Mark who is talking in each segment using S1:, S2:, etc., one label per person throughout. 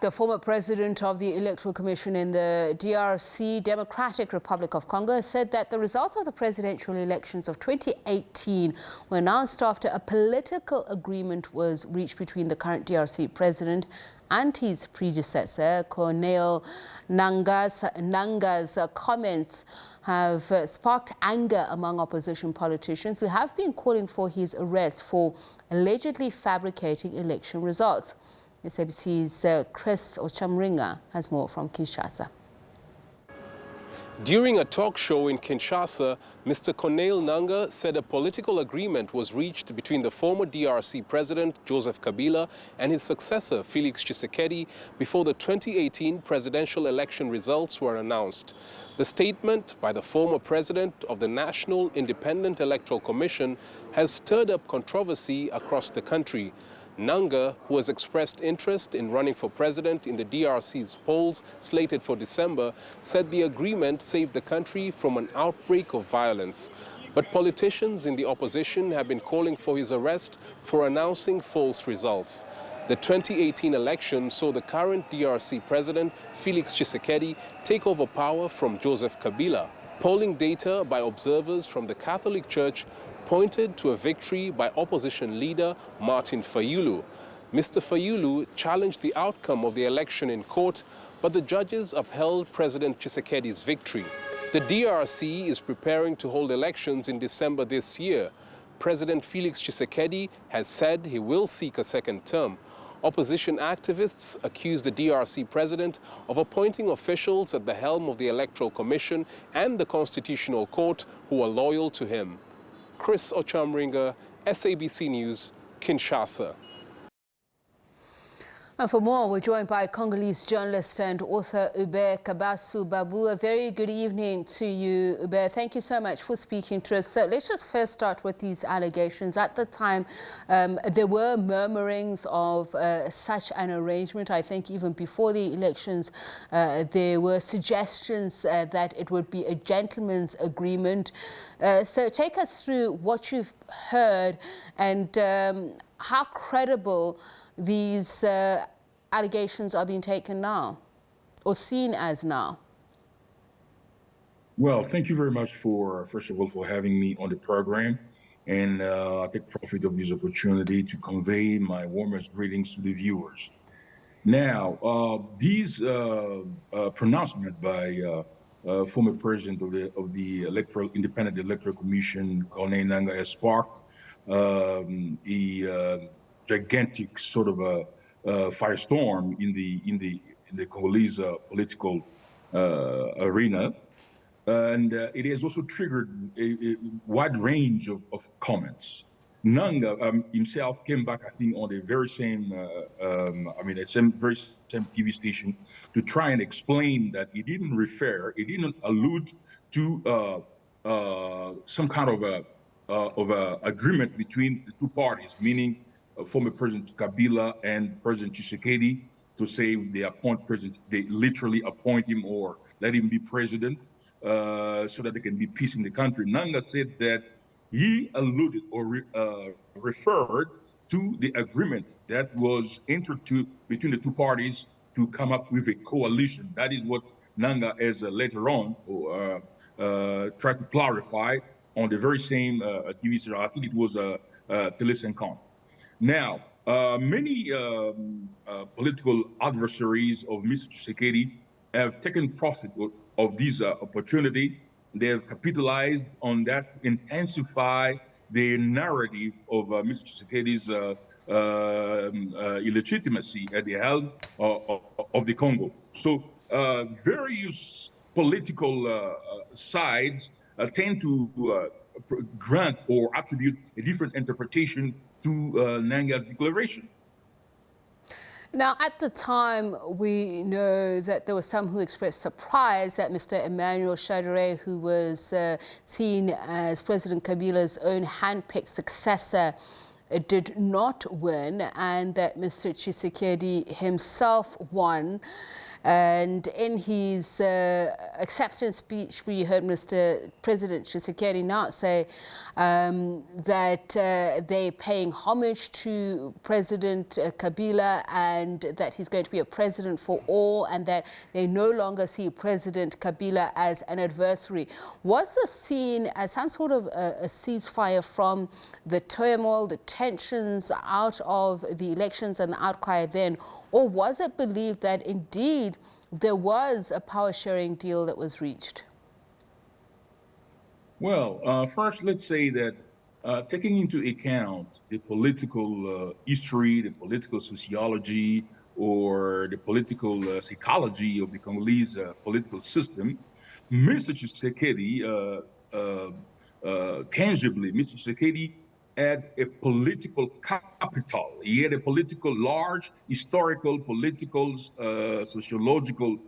S1: The former president of the Electoral Commission in the DRC Democratic Republic of Congo said that the results of the presidential elections of 2018 were announced after a political agreement was reached between the current DRC president and his predecessor. Corneille Nangaa's comments have sparked anger among opposition politicians who have been calling for his arrest for allegedly fabricating election results. SABC's Chris Ochamringa has more from Kinshasa.
S2: During a talk show in Kinshasa, Mr. Corneille Nangaa said a political agreement was reached between the former DRC President Joseph Kabila and his successor Felix Tshisekedi before the 2018 presidential election results were announced. The statement by the former president of the National Independent Electoral Commission has stirred up controversy across the country. Nangaa, who has expressed interest in running for president in the DRC's polls slated for December, said the agreement saved the country from an outbreak of violence. But politicians in the opposition have been calling for his arrest for announcing false results. The 2018 election saw the current DRC president, Felix Tshisekedi, take over power from Joseph Kabila. Polling data by observers from the Catholic Church pointed to a victory by opposition leader Martin Fayulu. Mr. Fayulu challenged the outcome of the election in court, but the judges upheld President Tshisekedi's victory. The DRC is preparing to hold elections in December this year. President Felix Tshisekedi has said he will seek a second term. Opposition activists accuse the DRC president of appointing officials at the helm of the Electoral Commission and the Constitutional Court who are loyal to him. Chris Ochamringa, SABC News, Kinshasa.
S1: And for more, we're joined by Congolese journalist and author Hubert Kabasu Babu. A very good evening to you, Hubert. Thank you so much for speaking to us. So let's just first start with these allegations. At the time, there were murmurings of such an arrangement. I think even before the elections, there were suggestions that it would be a gentleman's agreement. So take us through what you've heard and how credible these allegations are being taken now, or seen as now.
S3: Well, thank you very much first of all, for having me on the program. And I take profit of this opportunity to convey my warmest greetings to the viewers. Now, these pronouncement by former president of the Independent Electoral Commission, Corneille Nangaa, has sparked a gigantic sort of a firestorm in the Congolese political arena, and it has also triggered a wide range of comments. Nangaa himself came back, I think, on the very same, very same TV station to try and explain that he didn't allude to some kind of a agreement between the two parties, meaning former President Kabila and President Tshisekedi, to say they literally appoint him or let him be president so that there can be peace in the country. Nangaa said that he alluded or referred to the agreement that was entered between the two parties to come up with a coalition. That is what Nangaa has later on tried to clarify on the very same TV serial. I think it was Télé 50. Now, many political adversaries of Mr. Tshisekedi have taken profit of this opportunity. They have capitalized on that, intensify the narrative of Mr. Tshisekedi's illegitimacy at the helm of the Congo. So various political sides tend to grant or attribute a different interpretation to Nangaa's declaration.
S1: Now, at the time, we know that there were some who expressed surprise that Mr. Emmanuel Shadare, who was seen as President Kabila's own hand-picked successor, did not win, and that Mr. Tshisekedi himself won. And in his acceptance speech, we heard Mr. President Tshisekedi now say that they're paying homage to President Kabila and that he's going to be a president for all and that they no longer see President Kabila as an adversary. Was this seen as some sort of a ceasefire from the turmoil, the tensions out of the elections and the outcry then, or was it believed that indeed there was a power-sharing deal that was reached?
S3: Well, first, let's say that taking into account the political history, the political sociology, or the political psychology of the Congolese political system, Mr. Tshisekedi, tangibly, Mr. Tshisekedi had a political capital. He had a large historical, political, sociological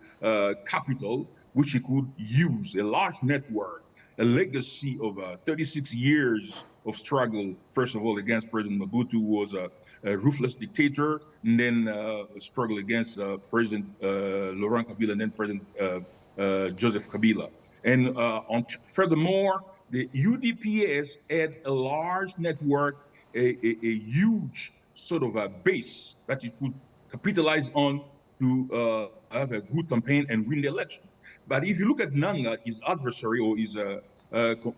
S3: capital, which he could use, a large network, a legacy of 36 years of struggle, first of all, against President Mobutu, who was a ruthless dictator, and then a struggle against President Laurent Kabila, and then President Joseph Kabila. And furthermore, the UDPS had a large network, a huge sort of a base that it could capitalize on to have a good campaign and win the election. But if you look at Nangaa, his adversary or his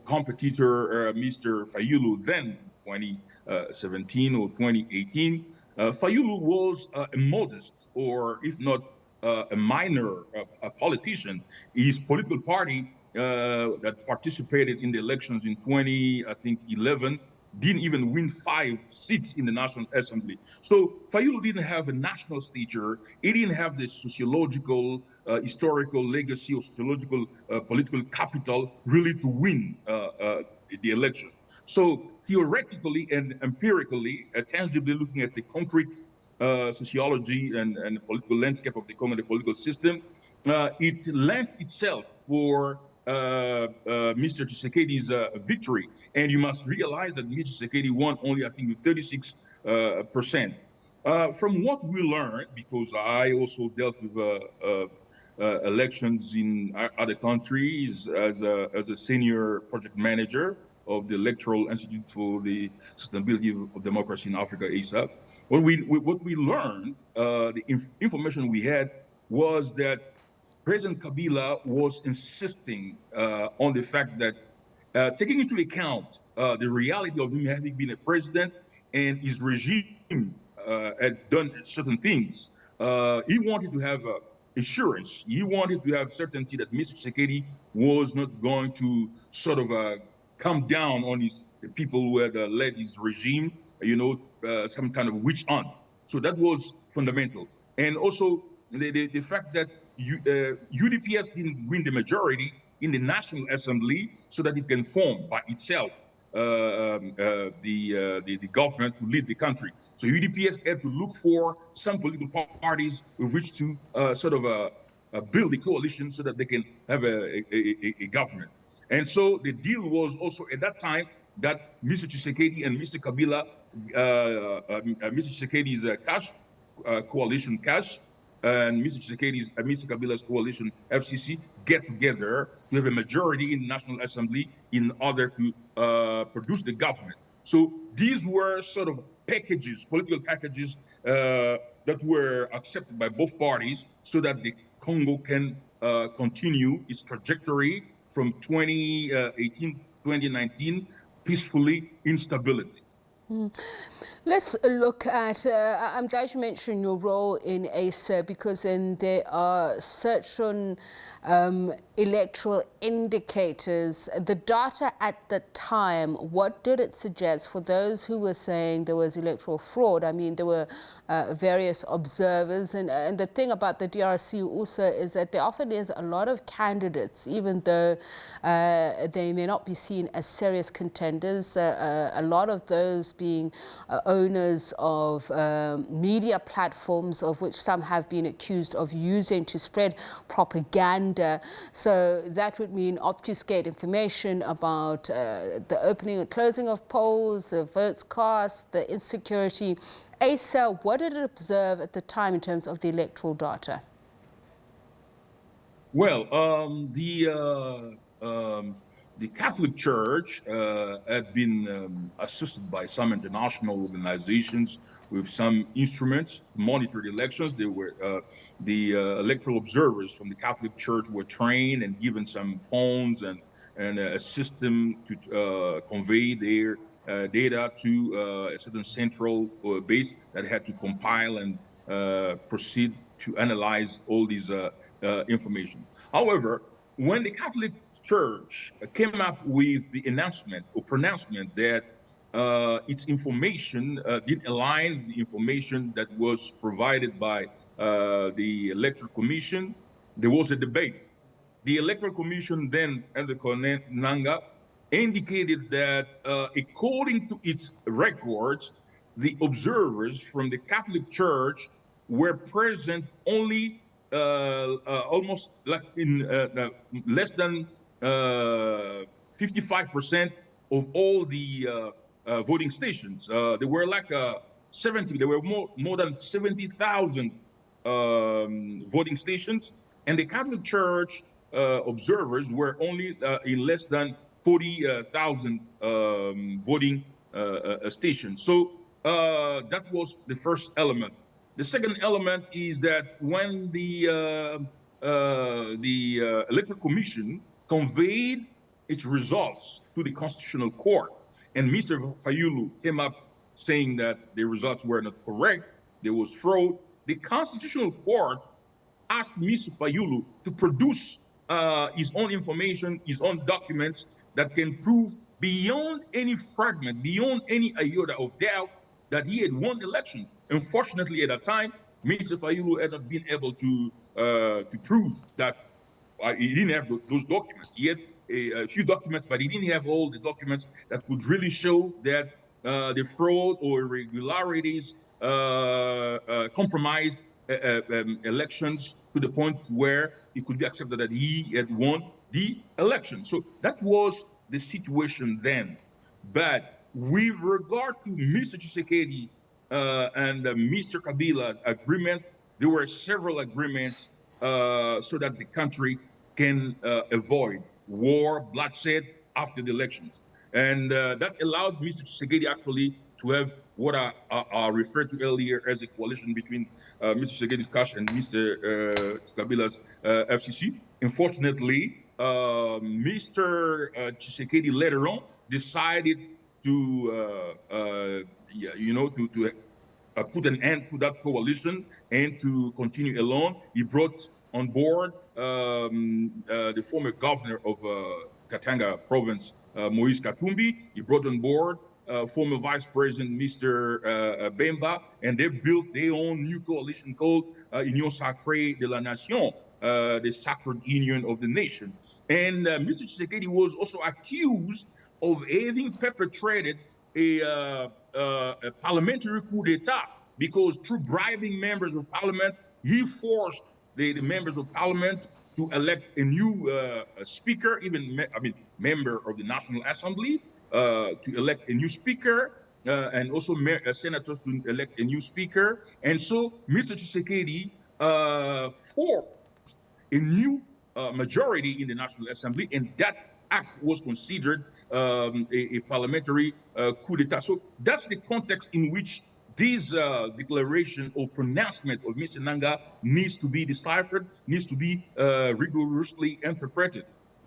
S3: competitor, Mr. Fayulu, then 2017 or 2018, Fayulu was a modest, or if not a minor politician. His political party that participated in the elections in 2011 didn't even win 5 seats in the National Assembly. So Fayulu didn't have a national stature. He didn't have the sociological, historical legacy or sociological political capital really to win the election. So theoretically and empirically, tangibly looking at the concrete sociology and the political landscape of the Congo political system, it lent itself for Mr. Tshisekedi's victory. And you must realize that Mr. Tshisekedi won only, I think, with 36%. From what we learned, because I also dealt with elections in other countries as a senior project manager of the Electoral Institute for the Sustainability of Democracy in Africa, ASAP. What we learned, the information we had was that President Kabila was insisting on the fact that, taking into account the reality of him having been a president and his regime had done certain things, he wanted to have assurance. He wanted to have certainty that Mr. Tshisekedi was not going to sort of come down on the people who had led his regime, some kind of witch hunt. So that was fundamental. And also the fact that UDPS didn't win the majority in the National Assembly so that it can form by itself the government to lead the country. So UDPS had to look for some political parties with which to sort of build a coalition so that they can have a government. And so the deal was also at that time that Mr. Tshisekedi and Mr. Kabila, Mr. Tshisekedi's cash coalition, cash, and Mr. Kabila's coalition, FCC, get together to have a majority in the National Assembly in order to produce the government. So these were sort of packages, political packages that were accepted by both parties so that the Congo can continue its trajectory from 2018, 2019, peacefully in stability.
S1: Let's look at, I'm glad you mentioned your role in ASA, because then there are certain electoral indicators. The data at the time, what did it suggest for those who were saying there was electoral fraud? I mean, there were various observers, and the thing about the DRC also is that there often is a lot of candidates, even though they may not be seen as serious contenders, a lot of those being owners of media platforms, of which some have been accused of using to spread propaganda. So that would mean obfuscate information about the opening and closing of polls, the votes cast, the insecurity. ASA, what did it observe at the time in terms of the electoral data?
S3: Well, the Catholic Church had been assisted by some international organizations with some instruments to monitor the elections. They were the electoral observers from the Catholic Church were trained and given some phones and a system to convey their data to a certain central base that had to compile and proceed to analyze all these information. However, when the Catholic Church came up with the announcement or pronouncement that its information didn't align with the information that was provided by the Electoral Commission, there was a debate. The Electoral Commission then, under Corneille Nangaa, indicated that according to its records, the observers from the Catholic Church were present only almost like in less than 55% of all the voting stations. There were like 70. There were more than 70,000 voting stations, and the Catholic Church observers were only in less than 40,000 voting stations. So that was the first element. The second element is that when the Electoral Commission conveyed its results to the Constitutional Court, and Mr. Fayulu came up saying that the results were not correct, there was fraud, the Constitutional Court asked Mr. Fayulu to produce his own information, his own documents that can prove beyond any fragment, beyond any iota of doubt that he had won the election. Unfortunately, at that time, Mr. Fayulu had not been able to prove that he didn't have those documents. He had a few documents, but he didn't have all the documents that could really show that the fraud or irregularities compromised elections to the point where it could be accepted that he had won the election. So that was the situation then. But with regard to Mr. Tshisekedi and Mr. Kabila's agreement, there were several agreements so that the country can avoid war, bloodshed after the elections. And that allowed Mr. Tshisekedi actually to have what I referred to earlier as a coalition between Mr. Tshisekedi's Cash and Mr. Kabila's FCC. Unfortunately, Mr. Tshisekedi later on decided to put an end to that coalition and to continue alone. He brought on board the former governor of Katanga province, Moise Katumbi. He brought on board former Vice President Mr. Bemba, and they built their own new coalition called Union Sacrée de la Nation, the Sacred Union of the Nation. And Mr. Tshisekedi was also accused of having perpetrated a parliamentary coup d'etat, because through bribing members of parliament, he forced the members of parliament to elect a new speaker, member of the National Assembly, to elect a new speaker, and also senators to elect a new speaker. And so Mr. Tshisekedi forced a new majority in the National Assembly, and that act was considered a parliamentary coup d'etat. So that's the context in which this declaration or pronouncement of Mr. Nangaa needs to be deciphered, needs to be rigorously interpreted.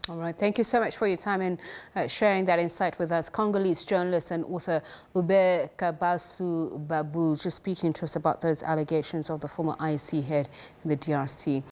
S1: All right. Thank you so much for your time and sharing that insight with us. Congolese journalist and author Hubert Kabasu Babu just speaking to us about those allegations of the former IEC head in the DRC.